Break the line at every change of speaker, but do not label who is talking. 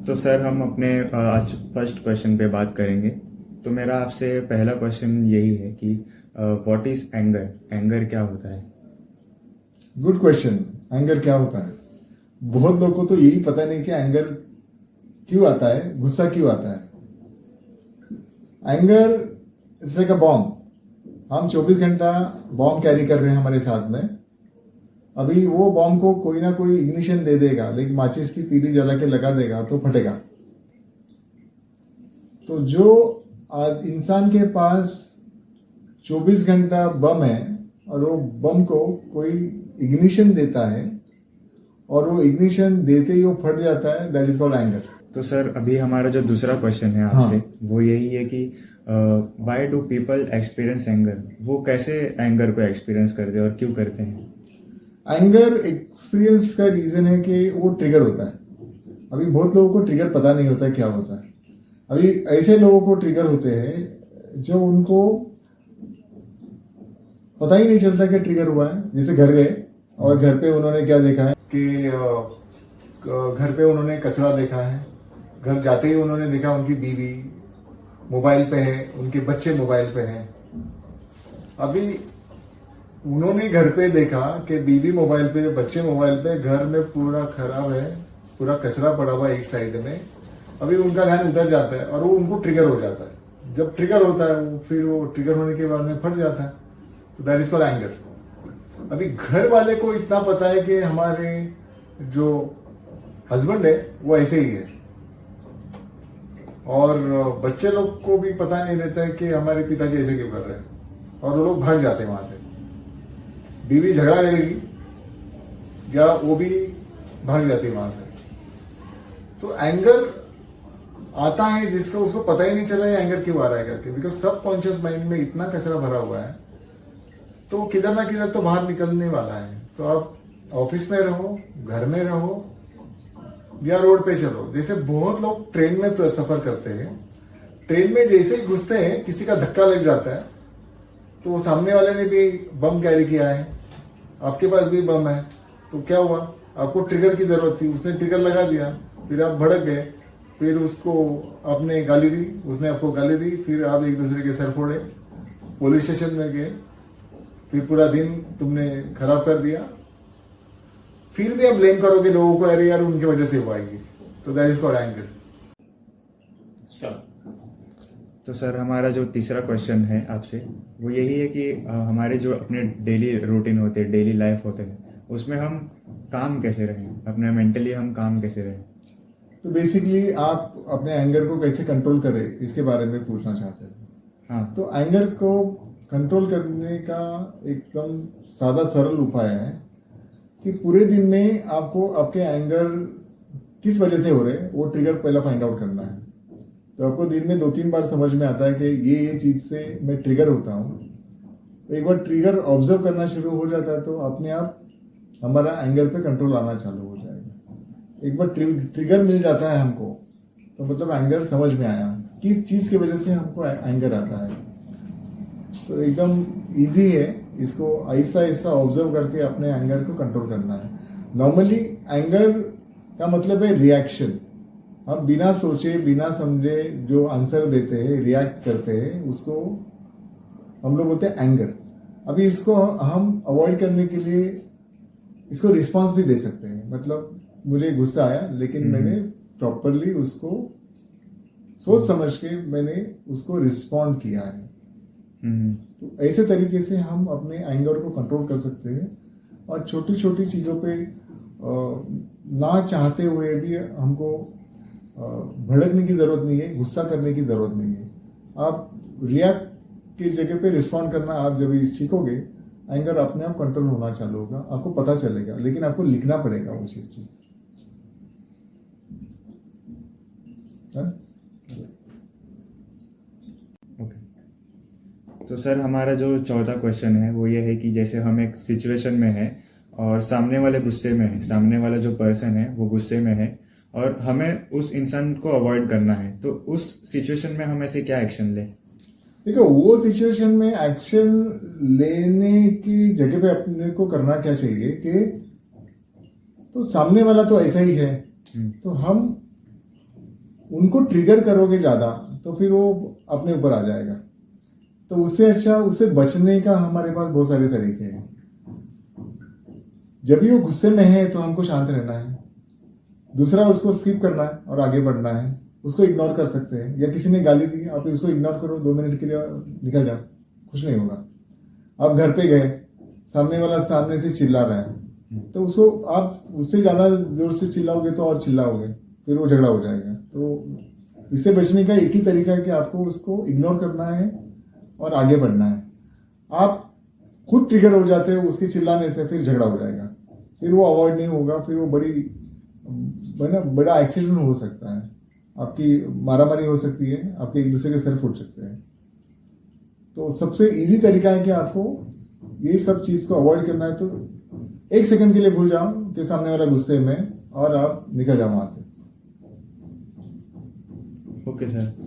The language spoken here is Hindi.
तो सर हम अपने आज फर्स्ट क्वेश्चन पे बात करेंगे। तो मेरा आपसे पहला क्वेश्चन यही है कि व्हाट इज एंगर। एंगर क्या होता है?
Good question. एंगर क्या होता है? बहुत लोगों को तो यही पता नहीं कि एंगर क्यों आता है, गुस्सा क्यों आता है। Anger is like a bomb. हम 24 घंटा बॉम्ब कैरी कर रहे हैं हमारे साथ में। अभी वो बॉम्ब को कोई ना कोई इग्निशन दे देगा, लेकिन माचिस की तीली जला के लगा देगा तो फटेगा। तो जो इंसान के पास 24 घंटा बम है और वो बम को कोई इग्निशन देता है और वो इग्निशन देते ही वो फट जाता है, दैट इज कॉल्ड एंगर।
तो सर अभी हमारा जो दूसरा क्वेश्चन है आपसे,
हाँ।
वो यही है कि why do people experience anger. वो कैसे एंगर को एक्सपीरियंस करते हैं और क्यों करते हैं?
एंगर एक्सपीरियंस का रीजन है कि वो ट्रिगर होता है। अभी बहुत लोगों को ट्रिगर पता नहीं होता क्या होता है। अभी ऐसे लोगों को ट्रिगर होते हैं जो उनको पता ही नहीं चलता कि ट्रिगर हुआ है। जैसे घर गए और घर पे उन्होंने क्या देखा है कि घर पे उन्होंने कचरा देखा है। घर जाते ही उन्होंने देखा उनकी बीवी मोबाइल पे है, उनके बच्चे मोबाइल पे हैं। अभी उन्होंने घर पे देखा कि बीवी मोबाइल पे, बच्चे मोबाइल पे, घर में पूरा खराब है, पूरा कचरा पड़ा हुआ है एक साइड में। अभी उनका ध्यान उधर जाता है और वो उनको ट्रिगर हो जाता है। जब ट्रिगर होता है वो फिर वो ट्रिगर होने के बाद में फट जाता है। तो दैट इज कॉल्ड एंगर। अभी घर वाले को इतना पता है कि हमारे जो हस्बैंड है वो ऐसे ही है, और बच्चे लोग को भी पता नहीं रहता है कि हमारे पिताजी ऐसे क्यों कर रहे हैं, और वो लोग भाग जाते हैं वहां से। बीवी झगड़ा करेगी या वो भी भाग जाती है वहां से। तो एंगर आता है जिसको उसको पता ही नहीं चला है एंगर क्यों आ रहा है करके, बिकॉज सबकॉन्शियस माइंड में इतना कचरा भरा हुआ है तो किधर ना किधर तो बाहर निकलने वाला है। तो आप ऑफिस में रहो, घर में रहो या रोड पे चलो। जैसे बहुत लोग ट्रेन में सफर करते हैं, ट्रेन में जैसे ही घुसते हैं किसी का धक्का लग जाता है तो सामने वाले ने भी बम कैरी किया है, आपके पास भी बम है, तो क्या हुआ? आपको ट्रिगर की जरूरत थी, उसने ट्रिगर लगा दिया, फिर आप भड़क गए, फिर उसको आपने गाली दी, उसने आपको गाली दी, फिर आप एक दूसरे के सर फोड़े, पुलिस स्टेशन में गए, फिर पूरा दिन तुमने खराब कर दिया। फिर भी आप ब्लेम करोगे लोगों को, अरे यार उनकी वजह से हुआ ये। तो दैट इज कॉल्ड एंगर।
तो सर हमारा जो तीसरा क्वेश्चन है आपसे, वो यही है कि हमारे जो अपने डेली रूटीन होते हैं, डेली लाइफ होते हैं, उसमें हम काम कैसे रहें, अपने मेंटली हम काम कैसे रहें?
तो बेसिकली आप अपने एंगर को कैसे कंट्रोल करें इसके बारे में पूछना चाहते हैं।
हाँ।
तो एंगर को कंट्रोल करने का एकदम सादा सरल उपाय है कि पूरे दिन में आपको आपके एंगर किस वजह से हो रहे हैं वो ट्रिगर पहला फाइंड आउट करना है। तो आपको दिन में 2-3 बार समझ में आता है कि ये चीज से मैं ट्रिगर होता हूँ। तो एक बार ट्रिगर ऑब्जर्व करना शुरू हो जाता है तो अपने आप हमारा एंगर पे कंट्रोल आना चालू हो जाएगा। एक बार ट्रिगर मिल जाता है हमको तो मतलब एंगर समझ में आया किस चीज की वजह से हमको एंगर आता है। तो एकदम इजी है, इसको आहिस्ता आहिस्ता ऑब्जर्व करके अपने एंगर को कंट्रोल करना है। नॉर्मली एंगर का मतलब है रिएक्शन। हम बिना सोचे बिना समझे जो आंसर देते हैं, रिएक्ट करते हैं, उसको हम लोग बोलते हैं एंगर। अभी इसको हम अवॉइड करने के लिए इसको रिस्पॉन्स भी दे सकते हैं। मतलब मुझे गुस्सा आया लेकिन मैंने प्रॉपरली उसको सोच समझ के मैंने उसको रिस्पॉन्ड किया है। तो ऐसे तरीके से हम अपने एंगर को कंट्रोल कर सकते हैं और छोटी छोटी चीजों पे ना चाहते हुए भी हमको भड़कने की जरूरत नहीं है, गुस्सा करने की जरूरत नहीं है। आप रिएक्ट की जगह पे रिस्पॉन्ड करना आप जब सीखोगे, एंगर अपने आप कंट्रोल होना चालू होगा, आपको पता चलेगा। लेकिन आपको लिखना पड़ेगा वो चीज।
तो सर हमारा जो चौथा क्वेश्चन है वो ये है कि जैसे हम एक सिचुएशन में हैं और सामने वाले गुस्से में है, सामने वाला जो पर्सन है वो गुस्से में है और हमें उस इंसान को अवॉइड करना है, तो उस सिचुएशन में हम ऐसे क्या एक्शन लें?
देखो, वो सिचुएशन में एक्शन लेने की जगह पे अपने को करना क्या चाहिए कि तो सामने वाला तो ऐसा ही है, तो हम उनको ट्रिगर करोगे ज्यादा तो फिर वो अपने ऊपर आ जाएगा। तो उससे अच्छा उससे बचने का हमारे पास बहुत सारे तरीके हैं। जब भी वो गुस्से में है तो हमको शांत रहना है। दूसरा, उसको स्किप करना है और आगे बढ़ना है। उसको इग्नोर कर सकते हैं, या किसी ने गाली दी आप उसको इग्नोर करो, 2 मिनट के लिए निकल जाओ, कुछ नहीं होगा। आप घर पे गए, सामने वाला सामने से चिल्ला रहा है तो उसको आप उससे ज्यादा जोर से चिल्लाओगे तो और चिल्लाओगे, फिर वो झगड़ा हो जाएगा। तो इससे बचने का एक ही तरीका है कि आपको उसको इग्नोर करना है और आगे बढ़ना है। आप खुद ट्रिगर हो जाते हो उसके चिल्लाने से, फिर झगड़ा हो जाएगा, फिर वो अवॉइड नहीं होगा, फिर वो बड़ा एक्सीडेंट हो सकता है, आपकी मारामारी हो सकती है, आपके एक दूसरे के सर फूट सकते हैं। तो सबसे इजी तरीका है कि आपको ये सब चीज को अवॉइड करना है। तो 1 सेकंड के लिए भूल जाओ कि सामने वाला गुस्से में, और आप निकल जाओ वहां से।
Okay sir.